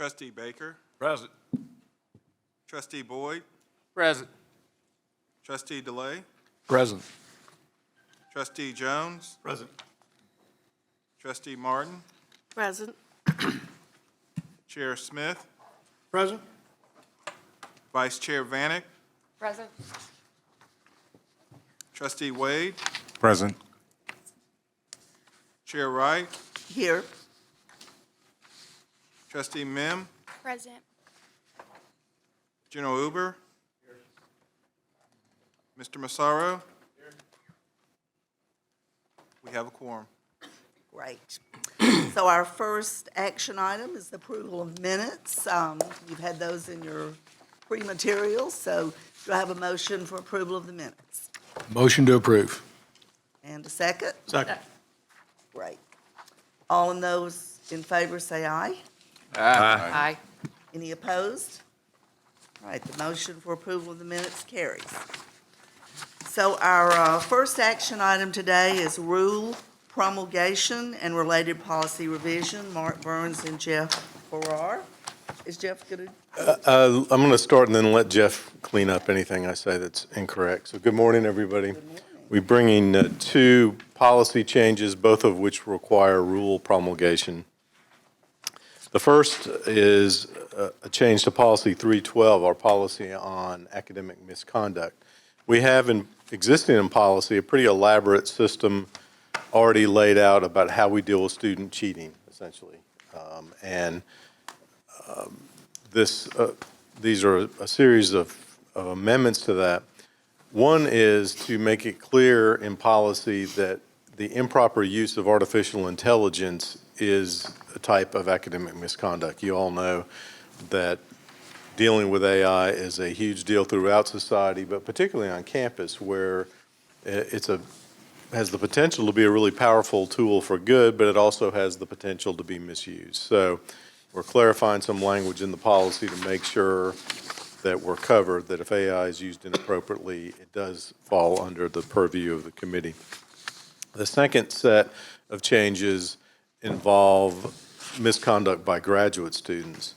Trustee Baker, Present. Trustee Boyd, Present. Trustee DeLay, Present. Trustee Jones, Present. Trustee Martin, Present. Chair Smith, Present. Vice Chair Vanek, Present. Trustee Wade, Present. Chair Wright, Here. Trustee Mim, Present. General Uber, Mr. Massaro. We have a quorum. Great. So our first action item is the approval of minutes. You've had those in your pre-materials, so do I have a motion for approval of the minutes? Motion to approve. And a second? Second. Great. All in those in favor say aye. Aye. Any opposed? All right, the motion for approval of the minutes carries. So our first action item today is rule promulgation and related policy revision. Mark Burns and Jeff Farrar. Is Jeff going to? I'm going to start and then let Jeff clean up anything I say that's incorrect. So good morning, everybody. Good morning. We're bringing two policy changes, both of which require rule promulgation. The first is a change to Policy 312, our policy on academic misconduct. We have existing in policy a pretty elaborate system already laid out about how we deal with student cheating, essentially. These are a series of amendments to that. One is to make it clear in policy that the improper use of artificial intelligence is a type of academic misconduct. You all know that dealing with AI is a huge deal throughout society, but particularly on campus where has the potential to be a really powerful tool for good, but it also has the potential to be misused. So we're clarifying some language in the policy to make sure that we're covered, that if AI is used inappropriately, it does fall under the purview of the committee. The second set of changes involve misconduct by graduate students.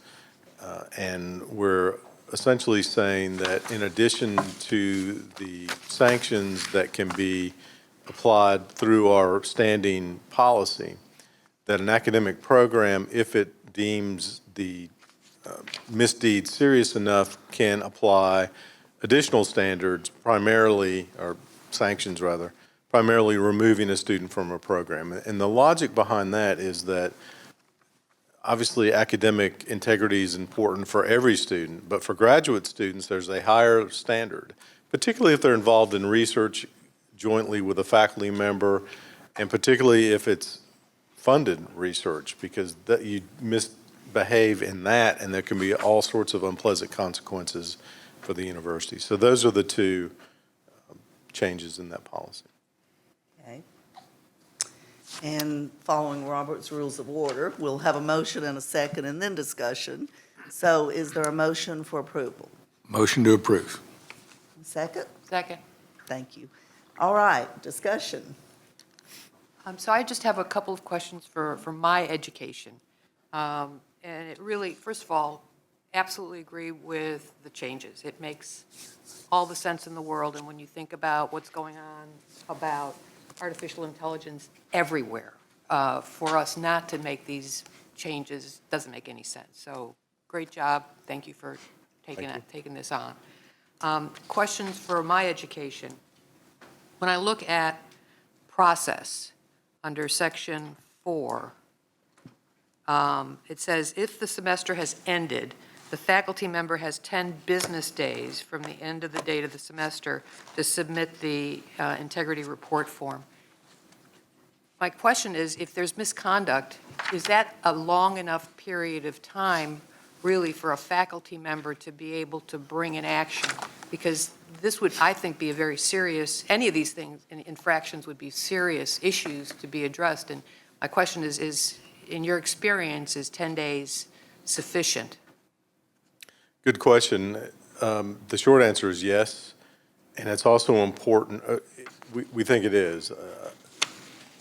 And we're essentially saying that in addition to the sanctions that can be applied through our standing policy, that an academic program, if it deems the misdeed serious enough, can apply additional standards, primarily, or sanctions rather, primarily removing a student from a program. And the logic behind that is that obviously academic integrity is important for every student, but for graduate students, there's a higher standard, particularly if they're involved in research jointly with a faculty member, and particularly if it's funded research, because you misbehave in that, and there can be all sorts of unpleasant consequences for the university. So those are the two changes in that policy. Okay. And following Robert's Rules of Order, we'll have a motion and a second and then discussion. So is there a motion for approval? Motion to approve. Second? Second. Thank you. All right, discussion. So I just have a couple of questions for my education. And it really, first of all, absolutely agree with the changes. It makes all the sense in the world, and when you think about what's going on about artificial intelligence everywhere, for us not to make these changes doesn't make any sense. So great job. Thank you for taking this on. Questions for my education. When I look at process under Section 4, it says, if the semester has ended, the faculty member has 10 business days from the end of the date of the semester to submit the integrity report form. My question is, if there's misconduct, is that a long enough period of time really for a faculty member to be able to bring an action? Because this would, I think, be a very serious, any of these things, infractions would be serious issues to be addressed. And my question is in your experience, is 10 days sufficient? Good question. The short answer is yes, and it's also important, we think it is,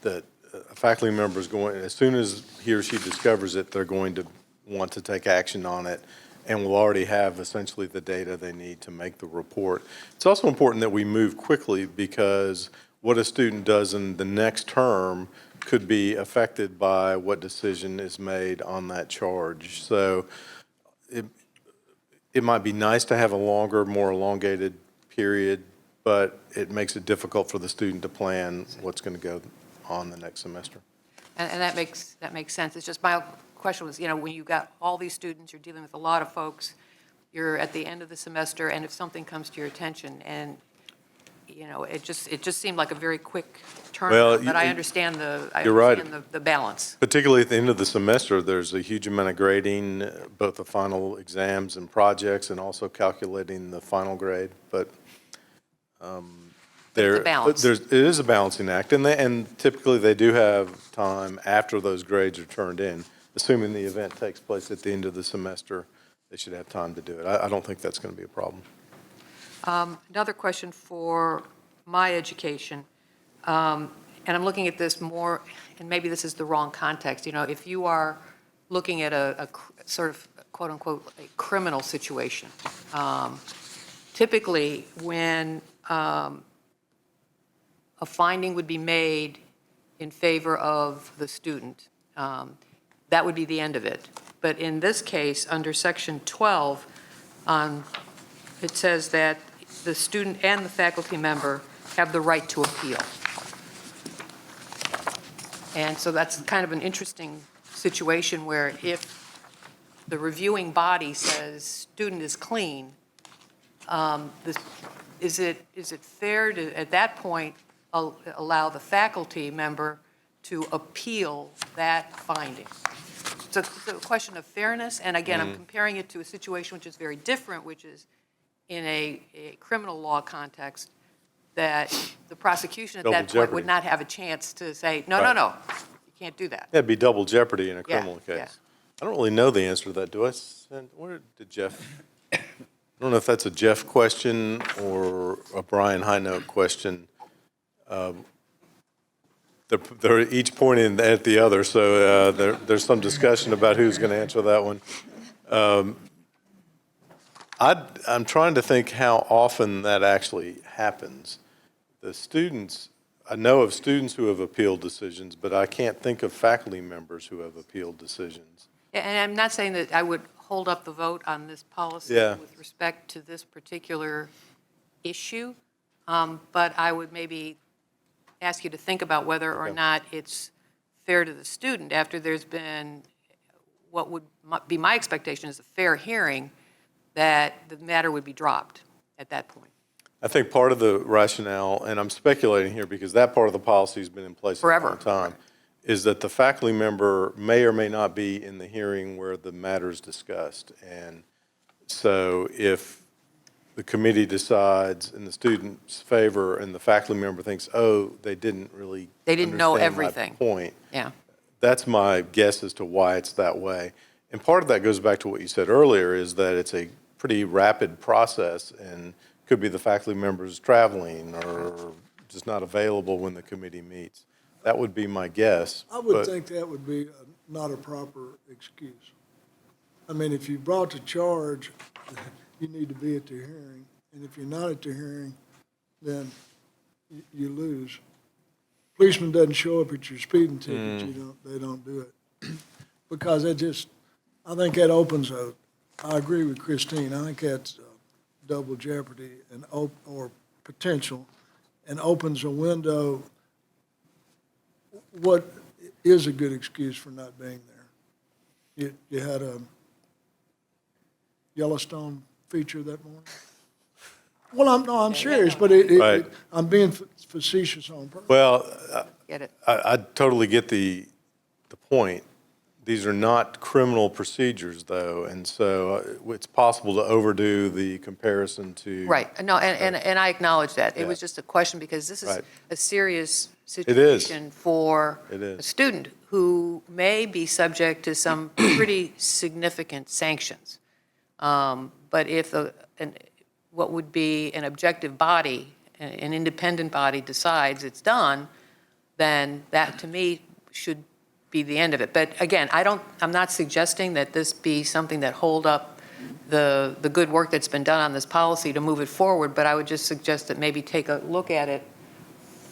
that a faculty member is going, as soon as he or she discovers it, they're going to want to take action on it and will already have essentially the data they need to make the report. It's also important that we move quickly because what a student does in the next term could be affected by what decision is made on that charge. So it might be nice to have a longer, more elongated period, but it makes it difficult for the student to plan what's going to go on the next semester. And that makes sense. It's just my question was, when you've got all these students, you're dealing with a lot of folks, you're at the end of the semester, and if something comes to your attention, and, it just seemed like a very quick Well, turnaround, but I understand you're right. the balance. Particularly at the end of the semester, there's a huge amount of grading, both the final exams and projects, and also calculating the final grade. But It's a balance. it is a balancing act, and typically they do have time after those grades are turned in, assuming the event takes place at the end of the semester. They should have time to do it. I don't think that's going to be a problem. Another question for my education, and I'm looking at this more, and maybe this is the wrong context. If you are looking at a sort of quote-unquote a criminal situation, typically when a finding would be made in favor of the student, that would be the end of it. But in this case, under Section 12, it says that the student and the faculty member have the right to appeal. And so that's kind of an interesting situation where if the reviewing body says student is clean, is it fair to, at that point, allow the faculty member to appeal that finding? So it's a question of fairness, and again, I'm comparing it to a situation which is very different, which is in a criminal law context, that the prosecution at Double that point jeopardy. would not have a chance to say, no, Right. you can't do that. It'd be double jeopardy in a criminal case. yeah. I don't really know the answer to that. Do I send, where did Jeff? I don't know if that's a Jeff question or a Brian Highnote question. They're each pointing at the other, so there's some discussion about who's going to answer that one. I'm trying to think how often that actually happens. The students, I know of students who have appealed decisions, but I can't think of faculty members who have appealed decisions. And I'm not saying that I would hold up the vote on this policy Yeah. with respect to this particular issue, but I would maybe ask you to think about whether or Okay. not it's fair to the student after there's been what would be my expectation is a fair hearing, that the matter would be dropped at that point. I think part of the rationale, and I'm speculating here because that part of the policy has been in place Forever. a long time, is that the faculty member may or may not be in the hearing where the matter is discussed. And so if the committee decides in the student's favor and the faculty member thinks, oh, they didn't really They didn't know understand my everything. point, Yeah. that's my guess as to why it's that way. And part of that goes back to what you said earlier, is that it's a pretty rapid process and could be the faculty members traveling or just not available when the committee meets. That would be my guess. I would but- think that would be not a proper excuse. I mean, if you brought the charge, you need to be at the hearing, and if you're not at the hearing, then you lose. Policeman doesn't show up at your speeding ticket, they don't do it. Because I think that opens I agree with Christine, I think that's double jeopardy or potential, and opens a window. What is a good excuse for not being there? You had a Yellowstone feature that morning? Well, I'm serious, but Right. I'm being facetious on purpose. Well, Get it? I totally get the point. These are not criminal procedures, though, and so it's possible to overdo the comparison to. Right. No, and I acknowledge that. It was Yeah. just a question because this is Right. a serious It is. situation for It is. a student who may be subject to some pretty significant sanctions. But if what would be an objective body, an independent body decides it's done, then that, to me, should be the end of it. But again, I'm not suggesting that this be something that hold up the good work that's been done on this policy to move it forward, but I would just suggest that maybe take a look at it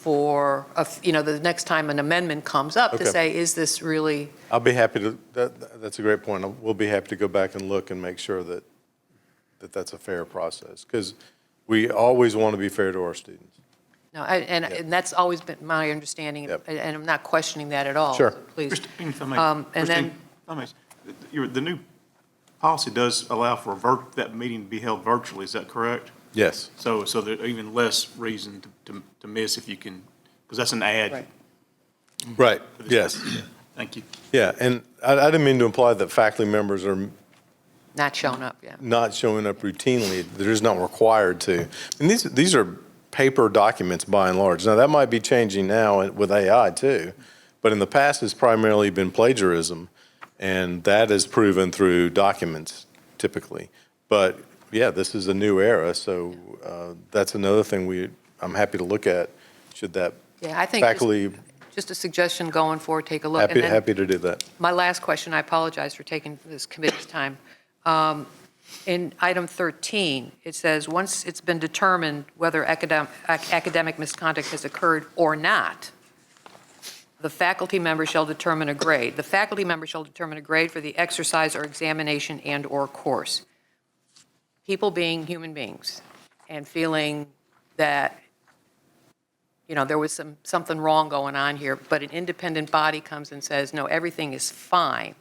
for, the next time an amendment comes up to Okay. say, is this really, I'll be happy to, that's a great point. We'll be happy to go back and look and make sure that that's a fair process, because we always want to be fair to our students. no, and that's always been my understanding, Yep. and I'm not questioning that at all. Sure. So Please. Christine, if I may, And Christine, then, if I may, the new policy does allow for that meeting to be held virtually, is that correct? Yes. So there's even less reason to miss if you can, because that's an ad. Right. Right, for this yes. purpose. Thank you. Yeah, and I didn't mean to imply that faculty members are not showing up, yeah. not showing up routinely. They're just not required to. And these are paper documents by and large. Now, that might be changing now with AI too, but in the past, it's primarily been plagiarism, and that is proven through documents typically. But yeah, this is a new era, so that's another thing I'm happy to look at, should that Yeah, I think faculty, just a suggestion going forward, take a look. And then happy to do that. my last question, I apologize for taking this committee's time. In item 13, it says, once it's been determined whether academic misconduct has occurred or not, the faculty member shall determine a grade. The faculty member shall determine a grade for the exercise or examination and/or course. People being human beings and feeling that, there was something wrong going on here, but an independent body comes and says, no, everything is fine.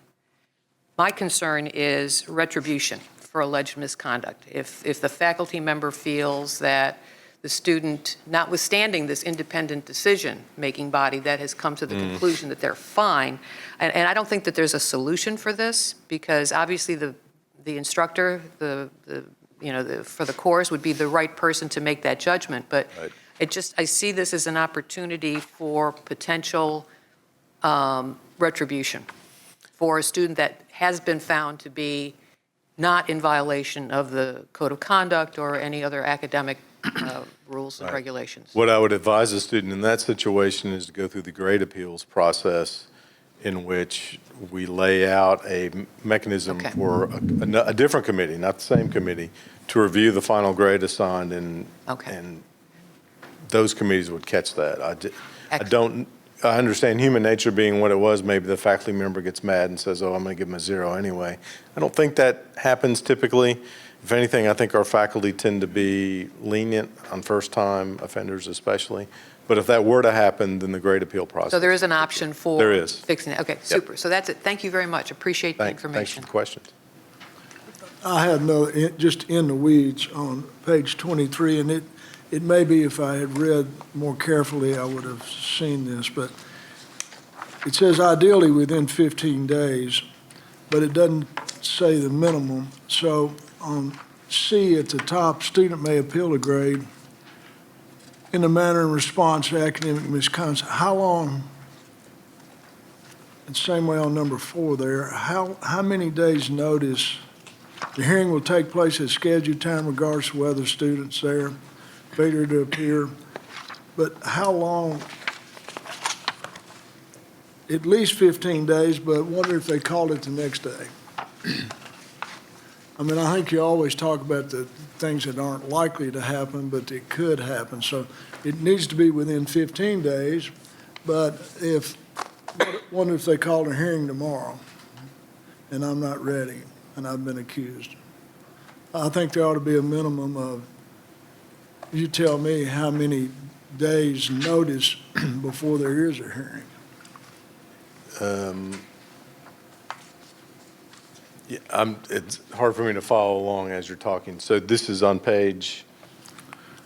My concern is retribution for alleged misconduct. If the faculty member feels that the student, notwithstanding this independent decision-making body that has come to the conclusion that they're fine, and I don't think that there's a solution for this, because obviously the instructor, for the course would be the right person to make that judgment, but Right. I see this as an opportunity for potential retribution for a student that has been found to be not in violation of the code of conduct or any other academic rules and Right. regulations. What I would advise a student in that situation is to go through the grade appeals process, in which we lay out a mechanism Okay. for a different committee, not the same committee, to review the final grade assigned, Okay. and those committees would catch that. Excellent. I understand human nature being what it was. Maybe the faculty member gets mad and says, oh, I'm going to give them a 0 anyway. I don't think that happens typically. If anything, I think our faculty tend to be lenient on first-time offenders especially. But if that were to happen, then the grade appeal process. So there is an option for There is. fixing it. Okay, super. So that's it. Thank you very much. Appreciate the Thanks for information. the questions. I had just in the weeds on page 23, and it may be if I had read more carefully, I would have seen this, but it says ideally within 15 days, but it doesn't say the minimum. So on C at the top, student may appeal a grade in the manner in response to academic misconduct. How long, and same way on number 4 there, how many days' notice? The hearing will take place at scheduled time regardless of whether students there, failure to appear. But how long? At least 15 days, but wonder if they called it the next day. I mean, I think you always talk about the things that aren't likely to happen, but it could happen. So it needs to be within 15 days, but wonder if they called a hearing tomorrow and I'm not ready and I've been accused. I think there ought to be a minimum of, you tell me how many days' notice before there is a hearing. Yeah, it's hard for me to follow along as you're talking. So this is on page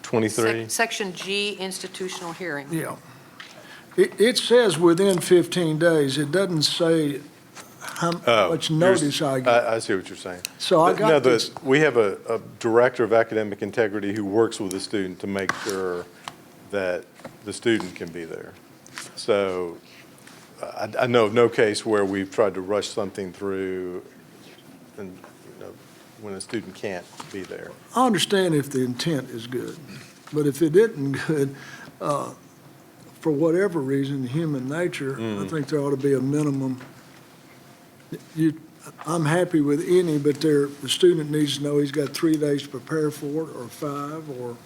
23? Section G, institutional hearing. Yeah. It says within 15 days. It doesn't say how much notice I get. I see what you're saying. So I No, got this. we have a director of academic integrity who works with the student to make sure that the student can be there. So I know of no case where we've tried to rush something through and, when a student can't be there. I understand if the intent is good, but if it isn't good, for whatever reason, human nature, I think there ought to be a minimum. I'm happy with any, but the student needs to know he's got 3 days to prepare for it, or 5, or,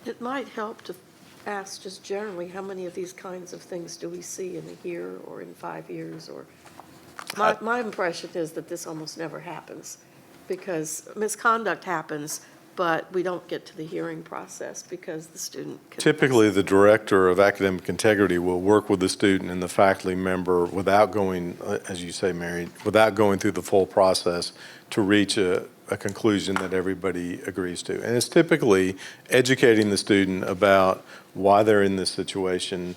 It might help to ask just generally, how many of these kinds of things do we see in a year or in 5 years? Or my impression is that this almost never happens, because misconduct happens, but we don't get to the hearing process because the student can. Typically, the director of academic integrity will work with the student and the faculty member without going, as you say, Mary, without going through the full process to reach a conclusion that everybody agrees to. And it's typically educating the student about why they're in this situation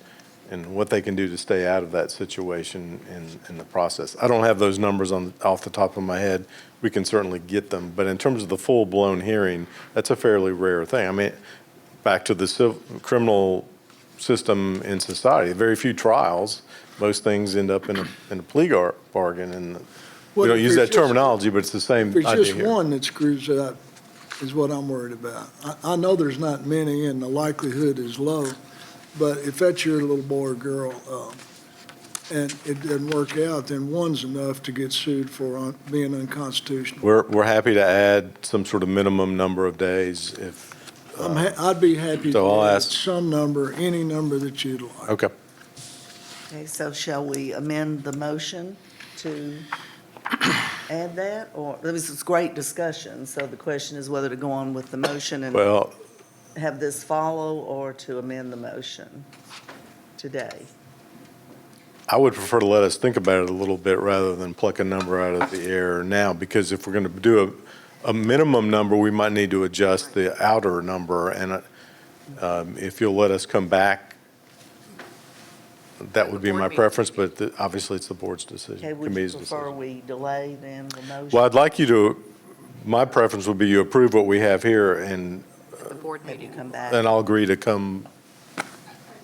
and what they can do to stay out of that situation in the process. I don't have those numbers off the top of my head. We can certainly get them, but in terms of the full-blown hearing, that's a fairly rare thing. I mean, back to the criminal system in society, very few trials. Most things end up in a plea bargain, and we Well, don't if use it's that terminology, but it's the same if it's idea just here. one that screws up, is what I'm worried about. I know there's not many, and the likelihood is low, but if that's your little boy or girl, and it doesn't work out, then one's enough to get sued for being unconstitutional. We're happy to add some sort of minimum number of days if, I'd be happy So to I'll add ask- some number, any number that you'd like. okay. Okay, so shall we amend the motion to add that? Or, this is great discussion, so the question is whether to go on with the motion and Well, have this follow, or to amend the motion today. I would prefer to let us think about it a little bit rather than pluck a number out of the air now, because if we're going to do a minimum number, we might need to adjust the outer number, and if you'll let us come back, that would be my board meeting. preference, but obviously it's the board's decision, Okay, would you committee's prefer decision. we delay then the motion? Well, I'd like you to, my preference would be you approve what we have here, and The board Have you meeting. come back? then I'll agree to come, I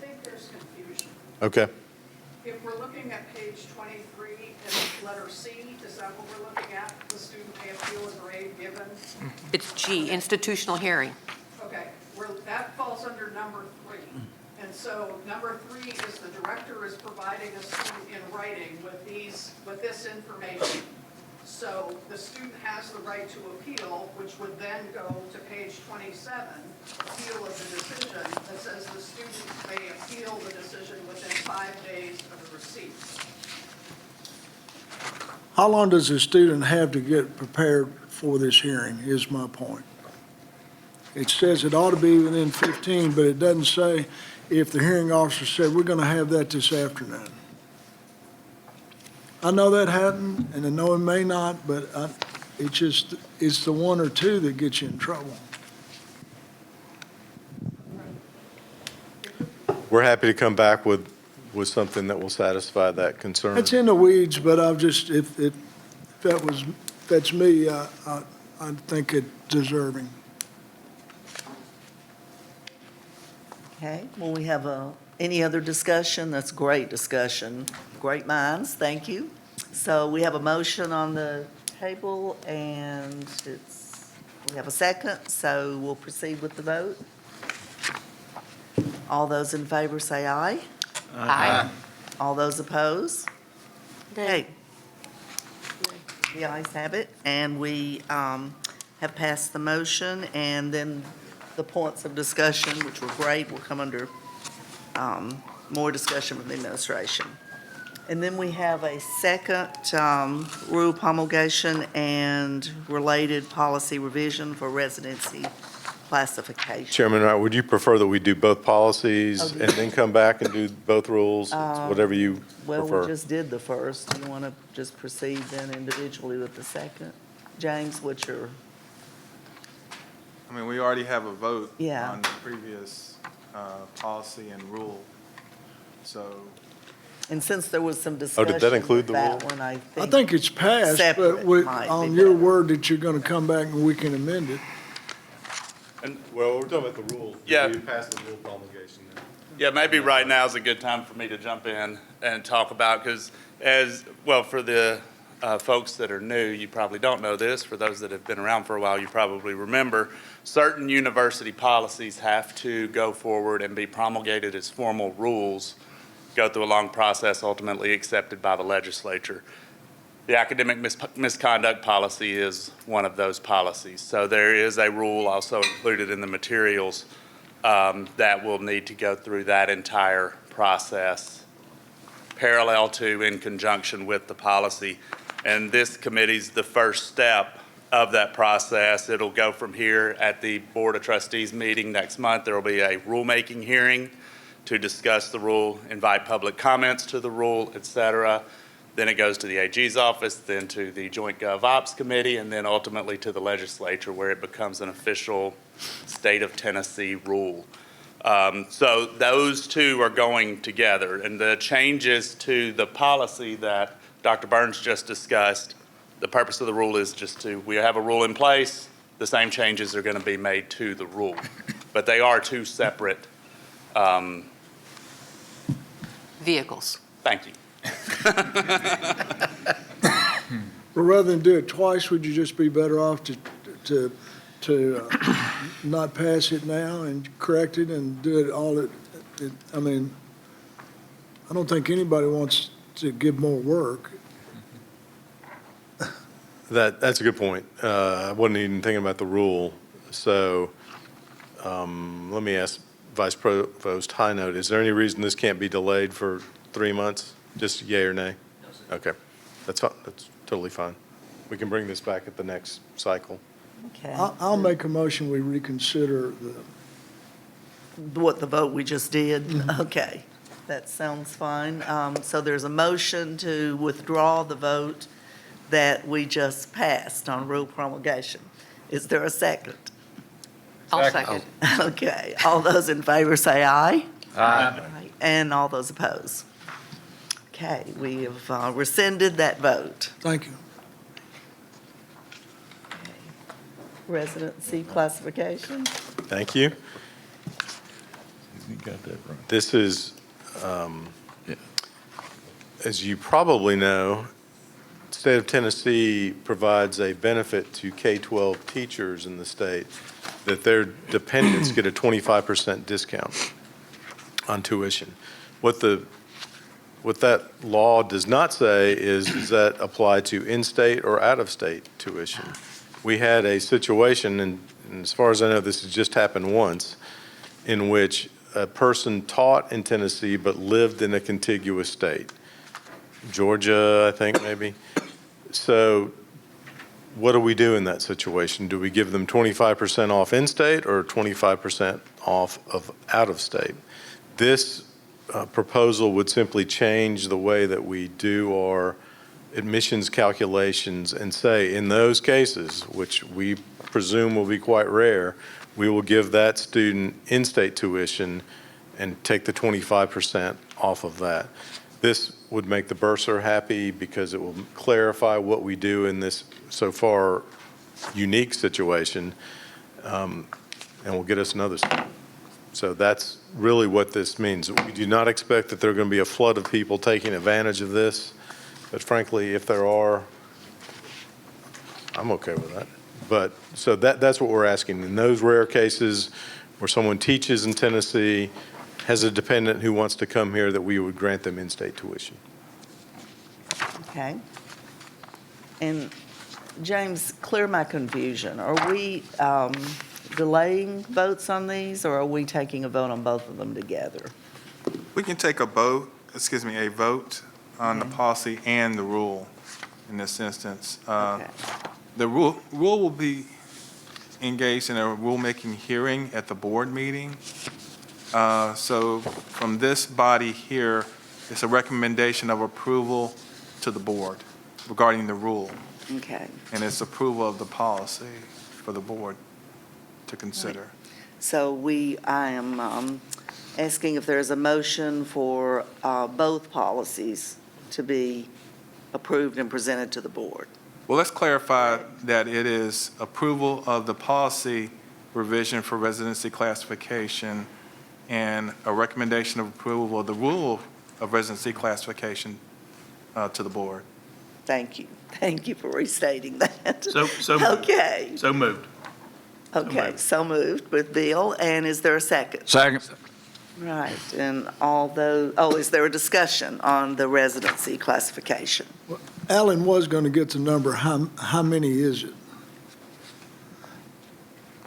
think there's confusion. okay? If we're looking at page 23 and letter C, is that what we're looking at? The student may appeal a grade given? It's G, institutional hearing. Okay, that falls under number 3. And so number 3 is the director is providing a student in writing with this information. So the student has the right to appeal, which would then go to page 27, appeal of the decision, that says the student may appeal the decision within 5 days of the receipt. How long does the student have to get prepared for this hearing, is my point. It says it ought to be within 15, but it doesn't say if the hearing officer said, we're going to have that this afternoon. I know that hadn't, and I know it may not, but it's the one or two that gets you in trouble. We're happy to come back with something that will satisfy that concern. It's in the weeds, but I've just, if that's me, I think it's deserving. Okay, well, we have any other discussion? That's great discussion, great minds, thank you. So we have a motion on the table, and we have a second, so we'll proceed with the vote. All those in favor say aye. Aye. All those opposed? Nay. Okay, the ayes have it, and we have passed the motion, and then the points of discussion, which were great, will come under more discussion from the administration. And then we have a second rule promulgation and related policy revision for residency classification. Chairman Wright, would you prefer that we do both policies Oh, and then come back and do both rules? It's whatever you Well, we prefer. just did the first. Do you want to just proceed then individually with the second? James, what's your, I mean, we already have a vote Yeah. on the previous policy and rule, so and since there was some discussion did that include with the that rule? one, I I think. think it's passed, Separate but with, might be on your better. word that you're going to come back and we can amend it. Well, we're talking about the rules. Yeah. We passed the rule promulgation now. Yeah, maybe right now is a good time for me to jump in and talk about, because for the folks that are new, you probably don't know this. For those that have been around for a while, you probably remember, certain university policies have to go forward and be promulgated as formal rules, go through a long process, ultimately accepted by the legislature. The academic misconduct policy is one of those policies. So there is a rule also included in the materials that will need to go through that entire process, parallel to, in conjunction with the policy. And this committee's the first step of that process. It'll go from here at the Board of Trustees meeting next month. There will be a rulemaking hearing to discuss the rule, invite public comments to the rule, et cetera. Then it goes to the AG's office, then to the Joint Gov Ops Committee, and then ultimately to the legislature, where it becomes an official state of Tennessee rule. So those two are going together. And the changes to the policy that Dr. Burns just discussed, the purpose of the rule is just to, we have a rule in place, the same changes are going to be made to the rule. But they are two separate Vehicles. thank you. Well, rather than do it twice, would you just be better off to not pass it now and correct it and do it all I mean, I don't think anybody wants to give more work. That's a good point. I wasn't even thinking about the rule. So let me ask Vice Provost Highnote, is there any reason this can't be delayed for 3 months? Just yay or nay? Okay, that's fine. That's totally fine. We can bring this back at the next cycle. Okay. I'll make a motion, we reconsider What, the vote we just did? Okay, that sounds fine. So there's a motion to withdraw the vote that we just passed on rule promulgation. Is there a second? I'll second. Okay, all those in favor say aye. Aye. And all those opposed? Okay, we have rescinded that vote. Thank you. Residency classification? Thank you. You got that right. This is, as you probably know, the state of Tennessee provides a benefit to K-12 teachers in the state that their dependents get a 25% discount on tuition. What that law does not say is, does that apply to in-state or out-of-state tuition? We had a situation, and as far as I know, this has just happened once, in which a person taught in Tennessee but lived in a contiguous state. Georgia, I think, maybe. So what do we do in that situation? Do we give them 25% off in-state or 25% off of out-of-state? This proposal would simply change the way that we do our admissions calculations and say, in those cases, which we presume will be quite rare, we will give that student in-state tuition and take the 25% off of that. This would make the bursar happy because it will clarify what we do in this so far unique situation, and will get us another student. So that's really what this means. We do not expect that there are going to be a flood of people taking advantage of this, but frankly, if there are, I'm okay with that. But, so that's what we're asking. In those rare cases where someone teaches in Tennessee, has a dependent who wants to come here, that we would grant them in-state tuition. Okay. And James, clear my confusion. Are we delaying votes on these, or are we taking a vote on both of them together? We can take a vote on the policy and the rule in this instance. Okay. The rule will be engaged in a rulemaking hearing at the board meeting. So from this body here, it's a recommendation of approval to the board regarding the rule. Okay. And it's approval of the policy for the board to consider. So I am asking if there's a motion for both policies to be approved and presented to the board. Well, let's clarify that it is approval of the policy revision for residency classification and a recommendation of approval of the rule of residency classification to the board. Thank you. Thank you for restating that. So moved. Okay, So moved. okay, moved. so moved with Bill, and is there a second? Second. Right, and is there a discussion on the residency classification? Alan was going to get the number. How many is it?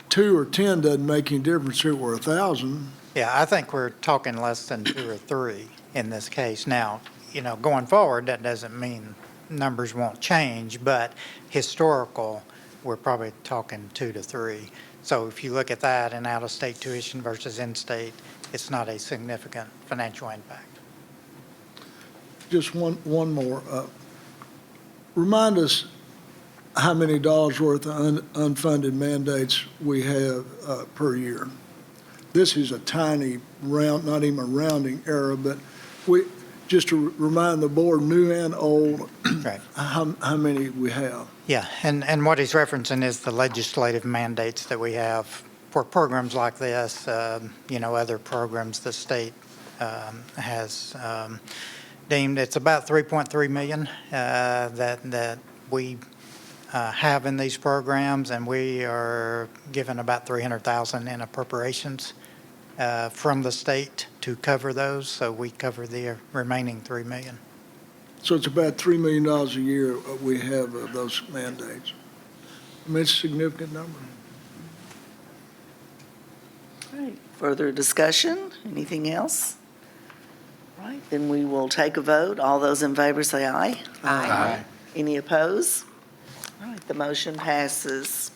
2 or 10 doesn't make any difference. It were 1,000. Yeah, I think we're talking less than 2 or 3 in this case. Now, going forward, that doesn't mean numbers won't change, but historical, we're probably talking 2 to 3. So if you look at that in out-of-state tuition versus in-state, it's not a significant financial impact. Just one more. Remind us how many dollars worth of unfunded mandates we have per year. This is a tiny not even a rounding error, but just to remind the board, new and old, Right. how many we have. Yeah, and what he's referencing is the legislative mandates that we have for programs like this, other programs the state has deemed. It's about 3.3 million that we have in these programs, and we are given about 300,000 in appropriations from the state to cover those, so we cover the remaining 3 million. So it's about $3 million a year we have of those mandates. I mean, it's a significant number. All right, further discussion? Anything else? All right, then we will take a vote. All those in favor say aye. Aye. Any opposed? All right, the motion passes.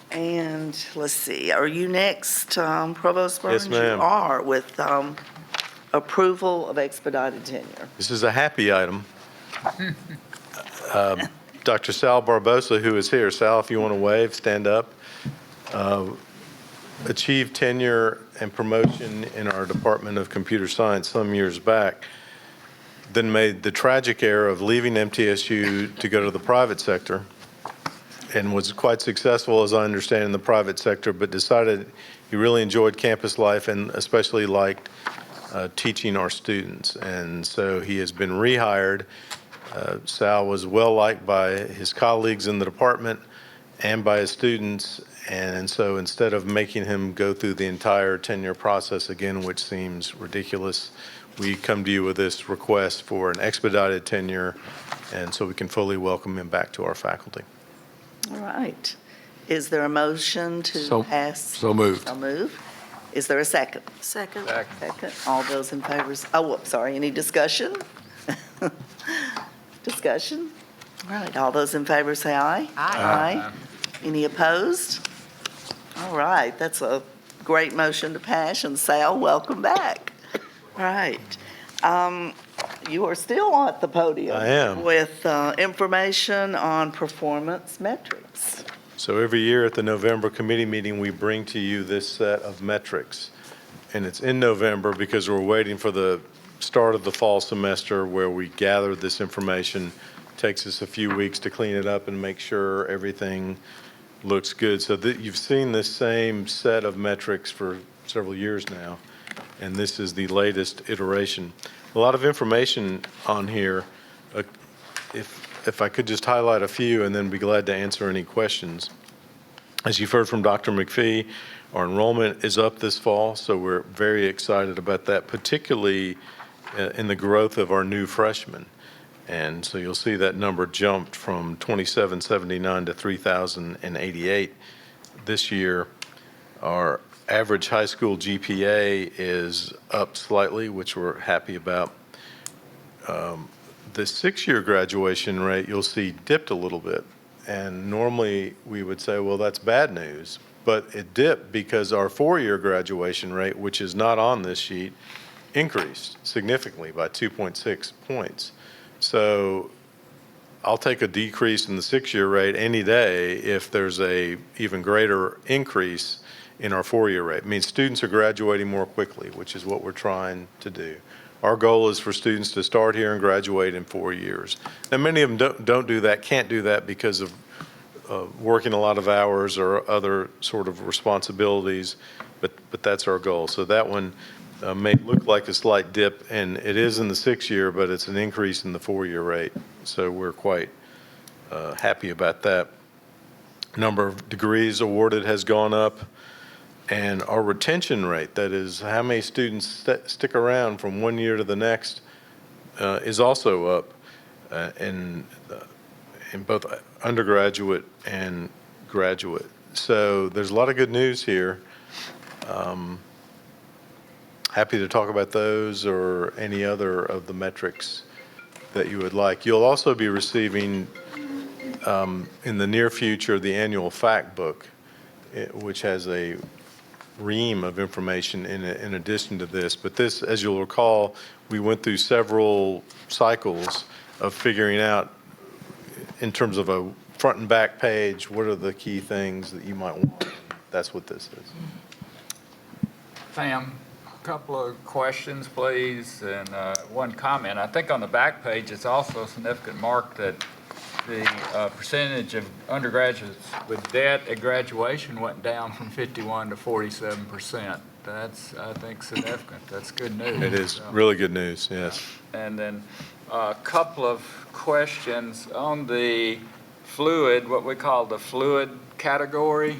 And let's see, are you next, Provost Burns? Yes, ma'am. You are, with approval of expedited tenure. This is a happy item. Dr. Sal Barbosa, who is here. Sal, if you want to wave, stand up. Achieved tenure and promotion in our Department of Computer Science some years back, then made the tragic error of leaving MTSU to go to the private sector, and was quite successful, as I understand, in the private sector, but decided he really enjoyed campus life and especially liked teaching our students. And so he has been rehired. Sal was well liked by his colleagues in the department and by his students. And so instead of making him go through the entire tenure process again, which seems ridiculous, we come to you with this request for an expedited tenure, and so we can fully welcome him back to our faculty. All right. Is there a motion to pass? So moved. So moved. Is there a second? Second. Second. All those in favor, sorry, any discussion? Discussion? All right, all those in favor say aye. Aye. Any opposed? All right, that's a great motion to pass, and Sal, welcome back. All right. You are still at the podium. I am. With information on performance metrics. So every year at the November committee meeting, we bring to you this set of metrics. And it's in November because we're waiting for the start of the fall semester where we gather this information. Takes us a few weeks to clean it up and make sure everything looks good. So you've seen this same set of metrics for several years now, and this is the latest iteration. A lot of information on here. If I could just highlight a few and then be glad to answer any questions. As you've heard from Dr. McPhee, our enrollment is up this fall, so we're very excited about that, particularly in the growth of our new freshmen. And so you'll see that number jumped from 2,779 to 3,088 this year. Our average high school GPA is up slightly, which we're happy about. The 6-year graduation rate, you'll see, dipped a little bit. And normally we would say, well, that's bad news. But it dipped because our 4-year graduation rate, which is not on this sheet, increased significantly by 2.6 points. So I'll take a decrease in the 6-year rate any day if there's a even greater increase in our 4-year rate. It means students are graduating more quickly, which is what we're trying to do. Our goal is for students to start here and graduate in 4 years. Now, many of them don't do that, can't do that because of working a lot of hours or other sort of responsibilities, but that's our goal. So that one may look like a slight dip, and it is in the 6-year, but it's an increase in the 4-year rate. So we're quite happy about that. Number of degrees awarded has gone up, and our retention rate, that is how many students stick around from one year to the next, is also up in both undergraduate and graduate. So there's a lot of good news here. Happy to talk about those or any other of the metrics that you would like. You'll also be receiving in the near future the annual fact book, which has a ream of information in addition to this. But this, as you'll recall, we went through several cycles of figuring out, in terms of a front and back page, what are the key things that you might want. That's what this is. Sam, a couple of questions, please, and one comment. I think on the back page, it's also a significant mark that the percentage of undergraduates with debt at graduation went down from 51 to 47%. That's, I think, significant. That's good news. It is really good news, yes. And then a couple of questions on the fluid, what we call the fluid category.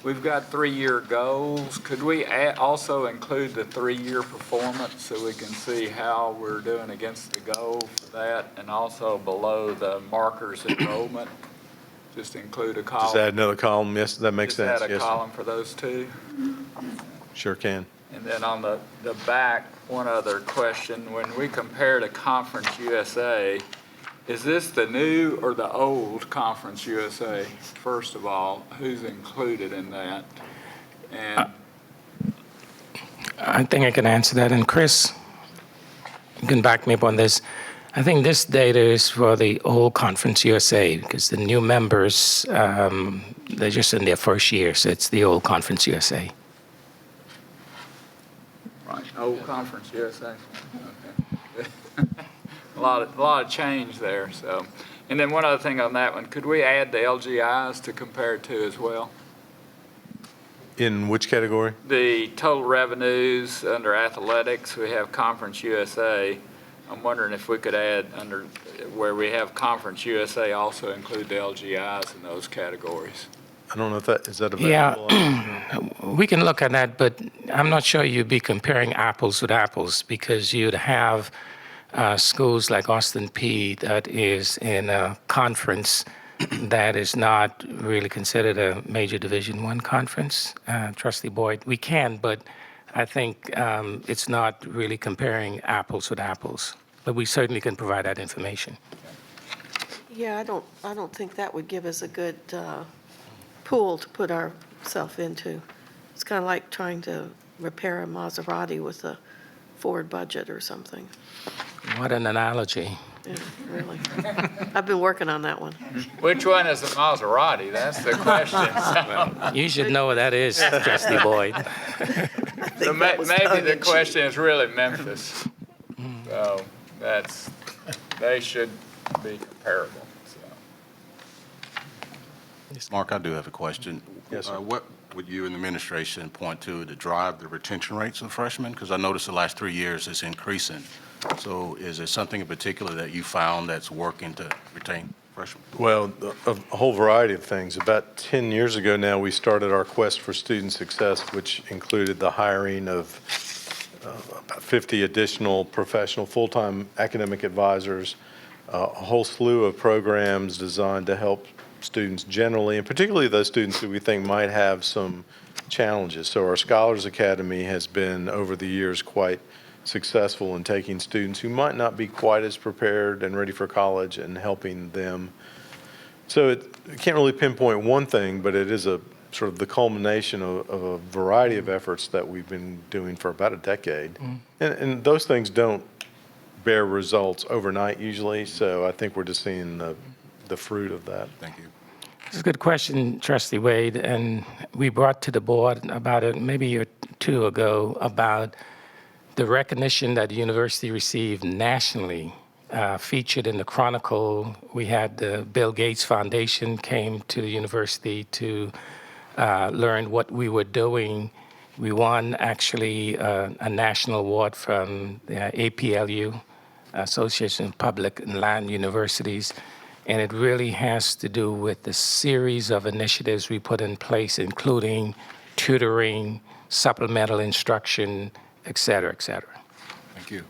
We've got 3-year goals. Could we also include the 3-year performance so we can see how we're doing against the goal for that, and also below the markers enrollment? Just include a column. Just add another column, yes, that makes sense. Just add a Yes, column for those two. sure can. And then on the back, one other question. When we compare to Conference USA, is this the new or the old Conference USA? First of all, who's included in that? And I think I can answer that. And Chris, you can back me up on this. I think this data is for the old Conference USA because the new members, they're just in their first year, so it's the old Conference USA. right, old Conference USA. Okay. A lot of change there. So, and then one other thing on that one, could we add the LGIs to compare it to as well? In which category? The total revenues under athletics, we have Conference USA. I'm wondering if we could add under where we have Conference USA also include the LGIs in those categories. I don't know if that, is that available? Yeah, we can look at that, but I'm not sure you'd be comparing apples with apples because you'd have schools like Austin Peay that is in a conference that is not really considered a major Division I conference. Trustee Boyd, we can, but I think it's not really comparing apples with apples. But we certainly can provide that information. Yeah, I don't think that would give us a good pool to put ourselves into. It's kind of like trying to repair a Maserati with a Ford budget or something. What an analogy. Yeah, really. I've been working on that one. Which one is the Maserati? That's the question. You should know what that is, Trustee Boyd. So maybe the question is really Memphis. So they should be comparable. So. Mark, I do have a question. Yes, sir. What would you and the administration point to drive the retention rates of freshmen? Because I noticed the last 3 years it's increasing. So is there something in particular that you found that's working to retain freshmen? Well, a whole variety of things. About 10 years ago now, we started our Quest for Student Success, which included the hiring of about 50 additional professional full-time academic advisors, a whole slew of programs designed to help students generally, and particularly those students who we think might have some challenges. So our Scholars Academy has been, over the years, quite successful in taking students who might not be quite as prepared and ready for college and helping them. So it can't really pinpoint one thing, but it is a sort of the culmination of a variety of efforts that we've been doing for about a decade. And those things don't bear results overnight usually, so I think we're just seeing the fruit of that. Thank you. It's a good question, Trustee Wade, and we brought to the board about maybe a year or two ago about the recognition that the university received nationally, featured in the Chronicle. We had the Bill Gates Foundation came to the university to learn what we were doing. We won actually a national award from the APLU, Association of Public and Land Universities, and it really has to do with the series of initiatives we put in place, including tutoring, supplemental instruction, et cetera, et cetera. Thank you.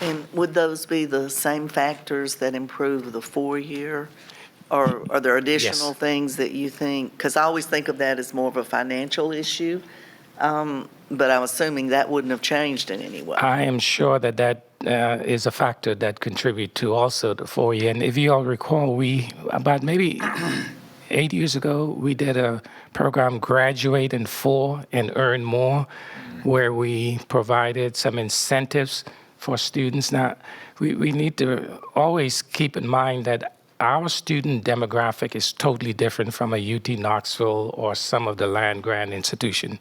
And would those be the same factors that improve the 4-year? Or are there additional things that you think, because I always think of that as more of a financial issue, but I'm assuming that wouldn't have changed in any way. I am sure that that is a factor that contribute to also the 4-year. And if you all recall, we, about maybe 8 years ago, we did a program, Graduate in 4 and Earn More, where we provided some incentives for students. Now, we need to always keep in mind that our student demographic is totally different from a UT Knoxville or some of the land-grant institution.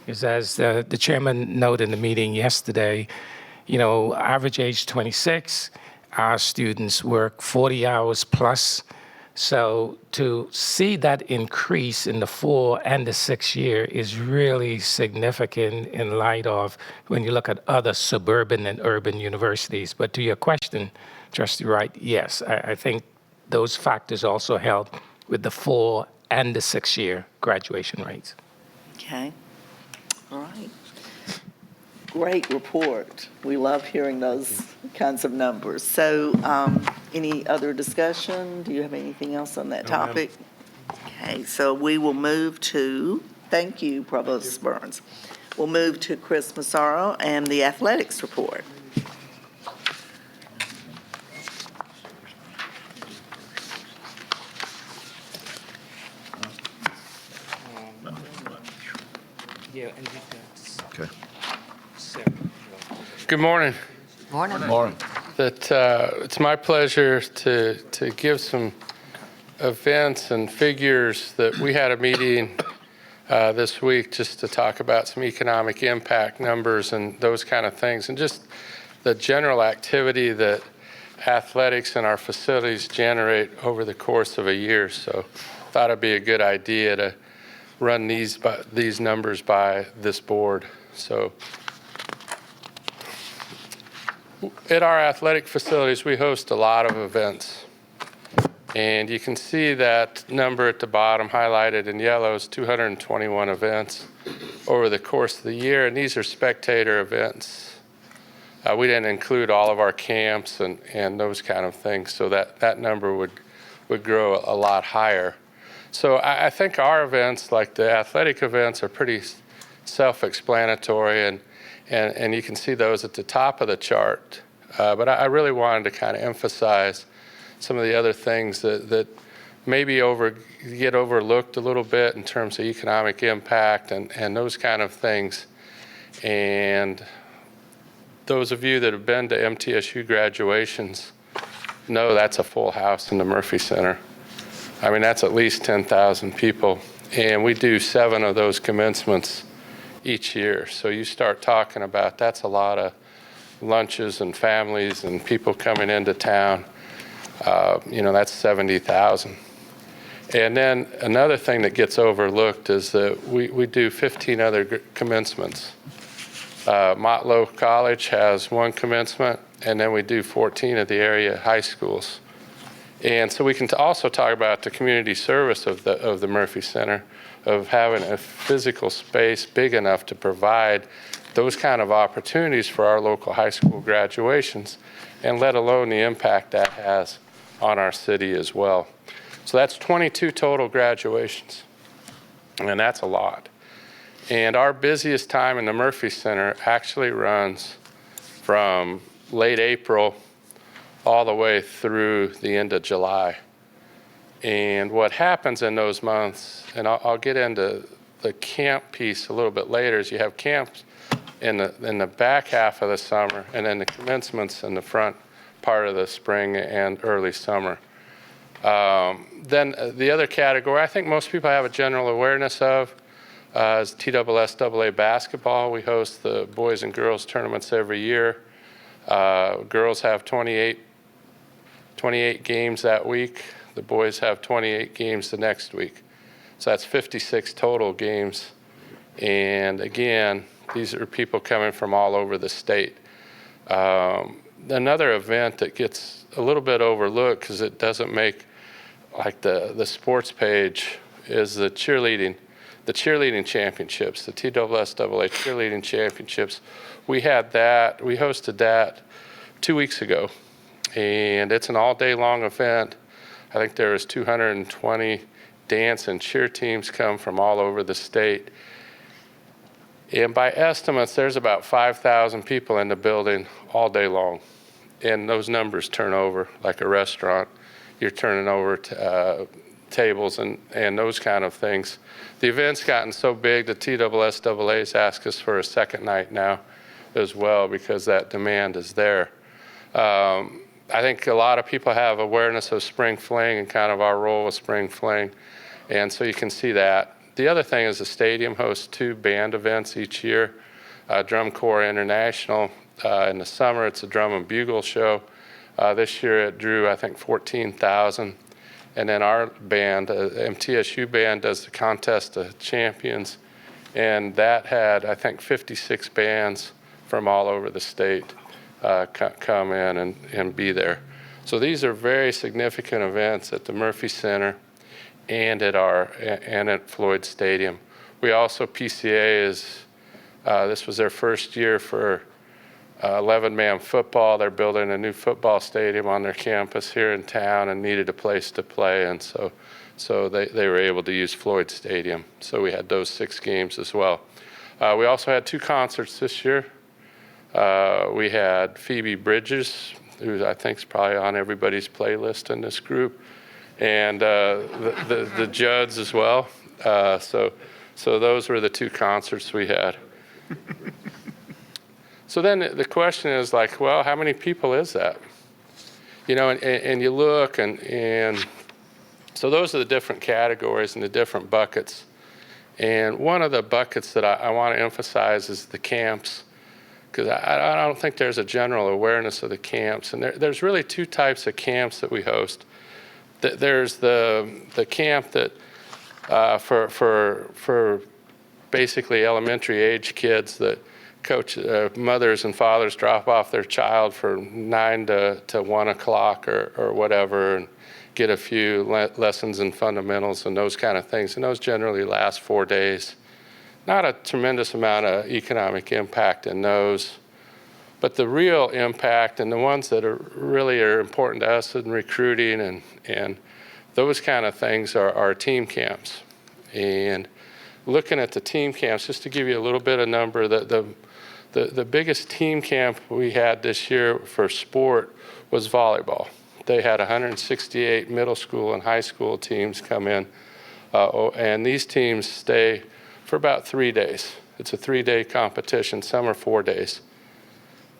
Because as the chairman noted in the meeting yesterday, you know, average age 26, our students work 40 hours plus. So to see that increase in the 4 and the 6 year is really significant in light of when you look at other suburban and urban universities. But to your question, Trustee Wright, yes, I think those factors also help with the 4 and the 6 year graduation rates. Okay, all right. Great report. We love hearing those kinds of numbers. So any other discussion? Do you have anything else on that topic? Okay, so we will move to, thank you, Provost Burns. We'll move to Chris Massaro and the athletics report. Okay. Good morning. Morning. Morning. It's my pleasure to give some events and figures that we had a meeting this week just to talk about some economic impact numbers and those kind of things, and just the general activity that athletics and our facilities generate over the course of a year. So I thought it'd be a good idea to run these numbers by this board. So at our athletic facilities, we host a lot of events. And you can see that number at the bottom highlighted in yellow is 221 events over the course of the year. And these are spectator events. We didn't include all of our camps and those kind of things. So that number would grow a lot higher. So I think our events, like the athletic events, are pretty self-explanatory, and you can see those at the top of the chart. But I really wanted to kind of emphasize some of the other things that maybe get overlooked a little bit in terms of economic impact and those kind of things. And those of you that have been to MTSU graduations know that's a full house in the Murphy Center. I mean, that's at least 10,000 people. And we do 7 of those commencements each year. So you start talking about, that's a lot of lunches and families and people coming into town. That's 70,000. And then another thing that gets overlooked is that we do 15 other commencements. Motlow College has 1 commencement, and then we do 14 of the area high schools. And so we can also talk about the community service of the Murphy Center, of having a physical space big enough to provide those kind of opportunities for our local high school graduations, and let alone the impact that has on our city as well. So that's 22 total graduations, and that's a lot. And our busiest time in the Murphy Center actually runs from late April all the way through the end of July. And what happens in those months, and I'll get into the camp piece a little bit later, is you have camps in the back half of the summer, and then the commencements in the front part of the spring and early summer. Then the other category, I think most people have a general awareness of, is TSSAA basketball. We host the boys and girls tournaments every year. Girls have 28 games that week. The boys have 28 games the next week. So that's 56 total games And again, these are people coming from all over the state. Another event that gets a little bit overlooked because it doesn't make like the sports page is the cheerleading championships, the TSSAA cheerleading championships. We hosted that 2 weeks ago, and it's an all-day long event. I think there was 220 dance and cheer teams come from all over the state. And by estimates, there's about 5,000 people in the building all day long. And those numbers turn over like a restaurant. You're turning over tables and those kind of things. The event's gotten so big, the TSSAA's asked us for a second night now as well because that demand is there. I think a lot of people have awareness of Spring Fling and kind of our role with Spring Fling, and so you can see that. The other thing is the stadium hosts 2 band events each year, Drum Corps International. In the summer, it's a drum and bugle show. This year it drew, I think, 14,000. And then our band, MTSU band, does the Contest of Champions. And that had, I think, 56 bands from all over the state come in and be there. So these are very significant events at the Murphy Center and at Floyd Stadium. We also, PCA this was their first year for 11-man football. They're building a new football stadium on their campus here in town and needed a place to play, and so they were able to use Floyd Stadium. So we had those 6 games as well. We also had 2 concerts this year. We had Phoebe Bridges, who I think is probably on everybody's playlist in this group, and the Judds as well. So those were the 2 concerts we had. So then the question is like, well, how many people is that? You know, and you look and so those are the different categories and the different buckets. And one of the buckets that I want to emphasize is the camps, because I don't think there's a general awareness of the camps. And there's really 2 types of camps that we host. There's the camp that for basically elementary age kids that mothers and fathers drop off their child for 9 to 1 o'clock or whatever and get a few lessons in fundamentals and those kind of things. And those generally last 4 days. Not a tremendous amount of economic impact in those, but the real impact and the ones that really are important to us in recruiting and those kind of things are team camps. And looking at the team camps, just to give you a little bit of number, the biggest team camp we had this year for sport was volleyball. They had 168 middle school and high school teams come in, and these teams stay for about 3 days. It's a 3-day competition, some are 4 days.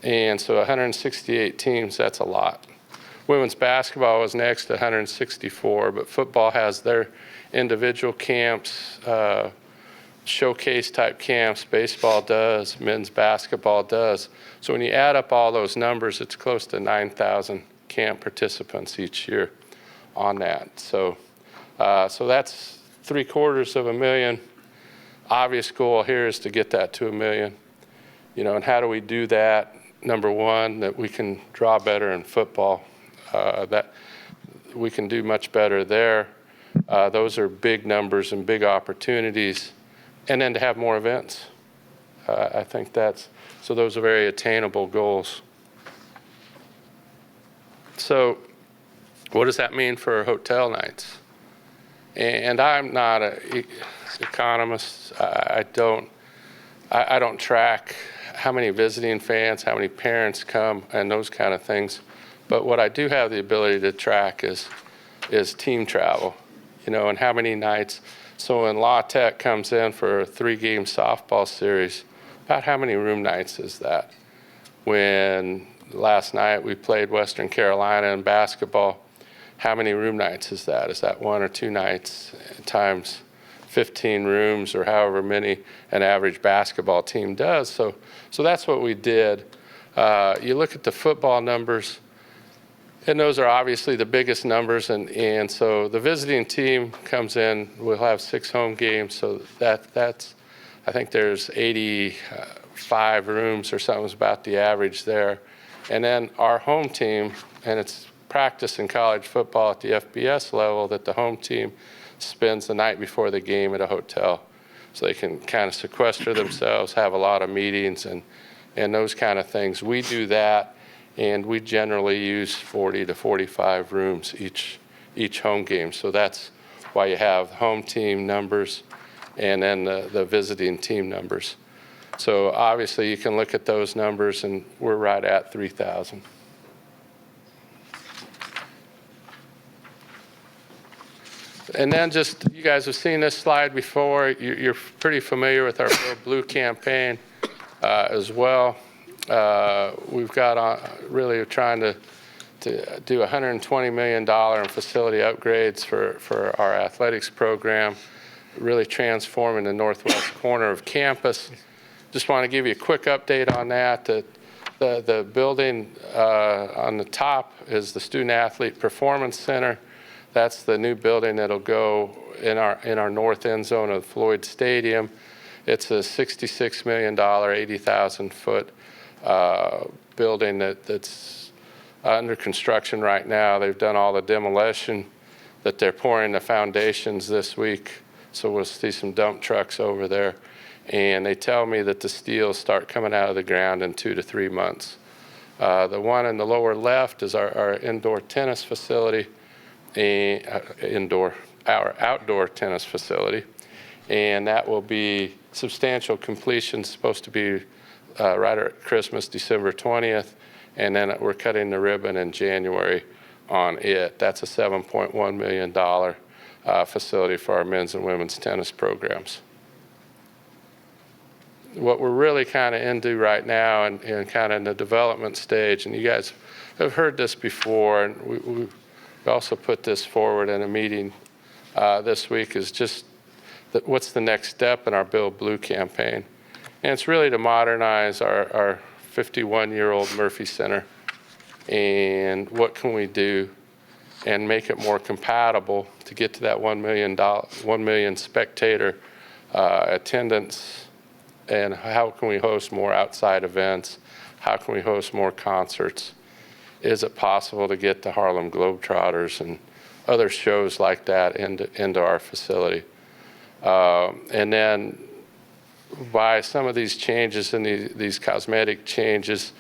And so 168 teams, that's a lot. Women's basketball was next, 164, but football has their individual camps, showcase type camps. Baseball does, men's basketball does. So when you add up all those numbers, it's close to 9,000 camp participants each year on that. So that's 750,000. Obvious goal here is to get that to 1 million. You know, and how do we do that? Number one, that we can draw better in football. That we can do much better there. Those are big numbers and big opportunities. And then to have more events. I think so those are very attainable goals. So what does that mean for hotel nights? And I'm not an economist. I don't track how many visiting fans, how many parents come, and those kind of things. But what I do have the ability to track is team travel, you know, and how many nights. So when La Tech comes in for a 3-game softball series, about how many room nights is that? When last night we played Western Carolina in basketball, how many room nights is that? Is that 1 or 2 nights times 15 rooms or however many an average basketball team does? So that's what we did. You look at the football numbers, and those are obviously the biggest numbers, and so the visiting team comes in, we'll have 6 home games, so that's I think there's 85 rooms or something is about the average there. And then our home team, and it's practice in college football at the FBS level, that the home team spends the night before the game at a hotel. So they can kind of sequester themselves, have a lot of meetings and those kind of things. We do that, and we generally use 40 to 45 rooms each home game. So that's why you have home team numbers and then the visiting team numbers. So obviously you can look at those numbers, and we're right at 3,000. And then just, you guys have seen this slide before. You're pretty familiar with our Build Blue campaign as well. We've got really trying to do $120 million in facility upgrades for our athletics program, really transforming the northwest corner of campus. Just want to give you a quick update on that. The building on the top is the Student Athlete Performance Center. That's the new building that'll go in our north end zone of Floyd Stadium. It's a $66 million, 80,000 foot building that's under construction right now. They've done all the demolition, that they're pouring the foundations this week. So we'll see some dump trucks over there. And they tell me that the steel start coming out of the ground in 2 to 3 months. The one in the lower left is our indoor tennis facility, our outdoor tennis facility. And that will be substantial completion, supposed to be right at Christmas, December 20th. And then we're cutting the ribbon in January on it. That's a $7.1 million facility for our men's and women's tennis programs. What we're really kind of into right now and kind of in the development stage, and you guys have heard this before, and we also put this forward in a meeting this week, is just what's the next step in our Build Blue campaign. And it's really to modernize our 51-year-old Murphy Center, and what can we do and make it more compatible to get to that 1 million spectator attendance. And how can we host more outside events? How can we host more concerts? Is it possible to get the Harlem Globetrotters and other shows like that into our facility? And then by some of these changes and these cosmetic changes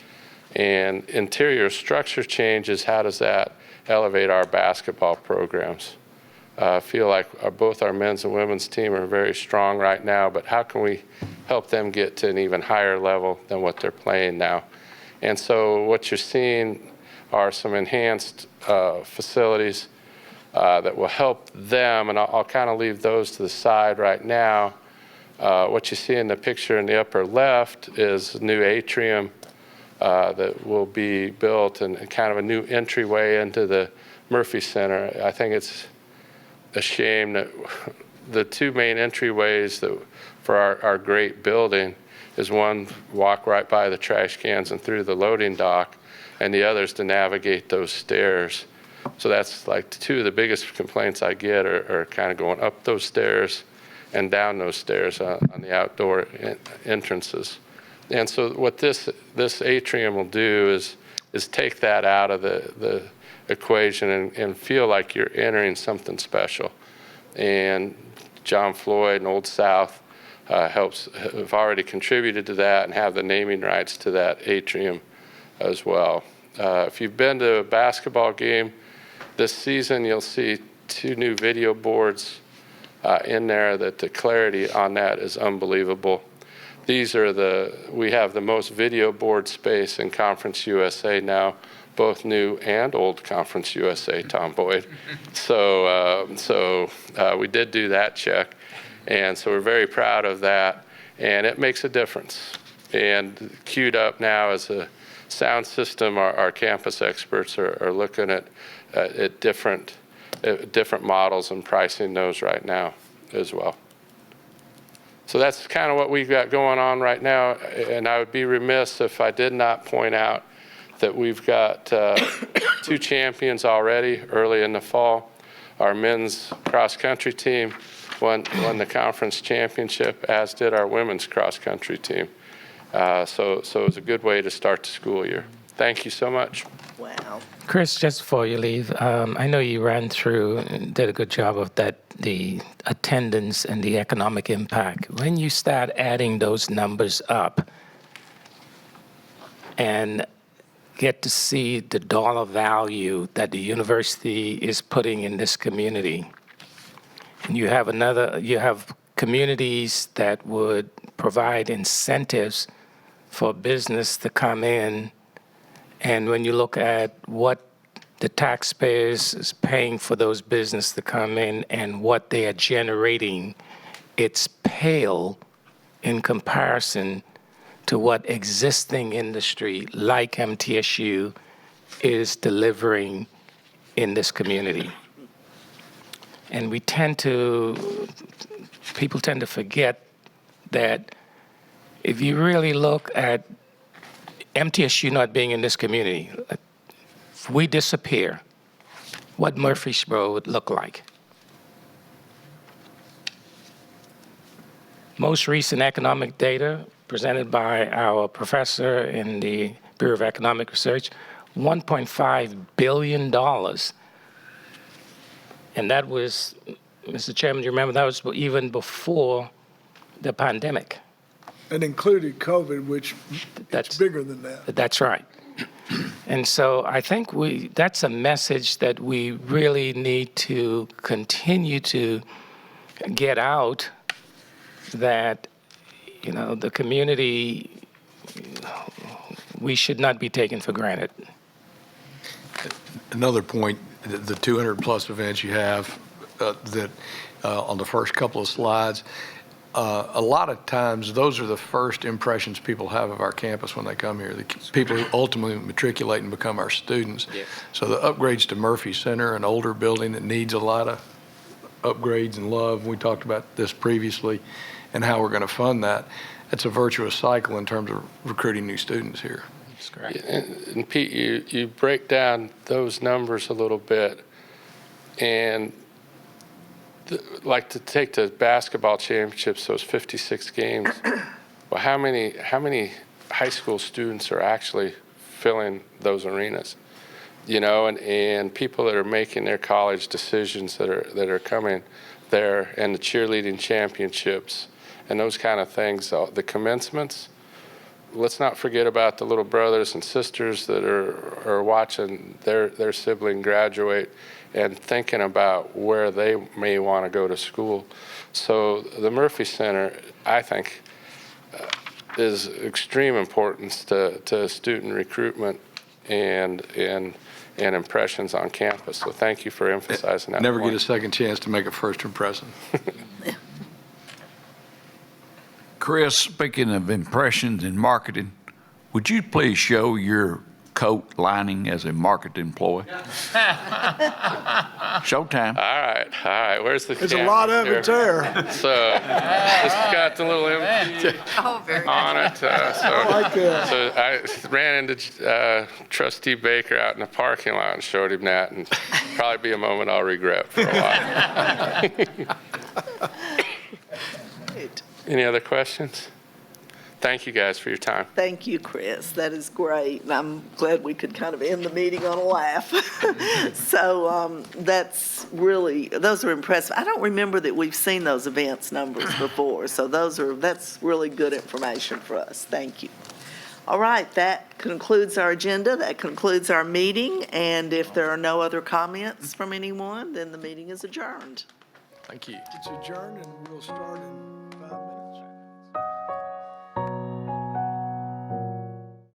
and interior structure changes, how does that elevate our basketball programs? I feel like both our men's and women's team are very strong right now, but how can we help them get to an even higher level than what they're playing now? And so what you're seeing are some enhanced facilities that will help them, and I'll kind of leave those to the side right now. What you see in the picture in the upper left is a new atrium that will be built, and kind of a new entryway into the Murphy Center. I think it's a shame that the two main entryways for our great building is one walk right by the trash cans and through the loading dock, and the other is to navigate those stairs. So that's like two of the biggest complaints I get are kind of going up those stairs and down those stairs on the outdoor entrances. And so what this atrium will do is take that out of the equation and feel like you're entering something special. And John Floyd and Old South have already contributed to that and have the naming rights to that atrium as well. If you've been to a basketball game this season, you'll see 2 new video boards in there. That the clarity on that is unbelievable. These are we have the most video board space in Conference USA now, both new and old Conference USA, Tom Boyd. So we did do that check, and so we're very proud of that, and it makes a difference. And queued up now is a sound system. Our campus experts are looking at different models and pricing those right now as well. So that's kind of what we've got going on right now, and I would be remiss if I did not point out that we've got 2 champions already early in the fall. Our men's cross-country team won the conference championship, as did our women's cross-country team. So it was a good way to start the school year. Thank you so much. Wow. Chris, just before you leave, I know you ran through and did a good job of that, the attendance and the economic impact. When you start adding those numbers up and get to see the dollar value that the university is putting in this community, and you have communities that would provide incentives for business to come in. And when you look at what the taxpayers is paying for those businesses to come in and what they are generating, it's pale in comparison to what existing industry like MTSU is delivering in this community. And people tend to forget that if you really look at MTSU not being in this community, if we disappear, what Murfreesboro would look like. Most recent economic data presented by our professor in the Bureau of Economic Research, $1.5 billion. And that was, Mr. Chairman, do you remember, that was even before the pandemic. And included COVID, which it's bigger than that. That's right. And so I think that's a message that we really need to continue to get out, that, the community, we should not be taken for granted. Another point, the 200-plus events you have that on the first couple of slides, a lot of times, those are the first impressions people have of our campus when they come here. The people who ultimately matriculate and become our students. Yes. So the upgrades to Murphy Center, an older building that needs a lot of upgrades and love. We talked about this previously and how we're going to fund that. It's a virtuous cycle in terms of recruiting new students here. That's correct. And Pete, you break down those numbers a little bit, and like to take the basketball championships, those 56 games, well, how many high school students are actually filling those arenas? And people that are making their college decisions that are coming there, and the cheerleading championships and those kind of things, the commencements. Let's not forget about the little brothers and sisters that are watching their sibling graduate and thinking about where they may want to go to school. So the Murphy Center, I think, is extreme importance to student recruitment and impressions on campus. So thank you for emphasizing that. Never point. get a second chance to make a first impression. Chris, speaking of impressions and marketing, would you please show your coat lining as a market employee? Showtime. All right. Where's the There's a lot of it there. So it's got the little empty on it. I like that. So I ran into Trustee Baker out in the parking lot and showed him that, and probably be a moment I'll regret for a while. Any other questions? Thank you guys for your time. Thank you, Chris. That is great. And I'm glad we could kind of end the meeting on a laugh. So those are impressive. I don't remember that we've seen those events numbers before. So that's really good information for us. Thank you. All right, that concludes our agenda. That concludes our meeting. And if there are no other comments from anyone, then the meeting is adjourned. Thank you. It's adjourned and we'll start in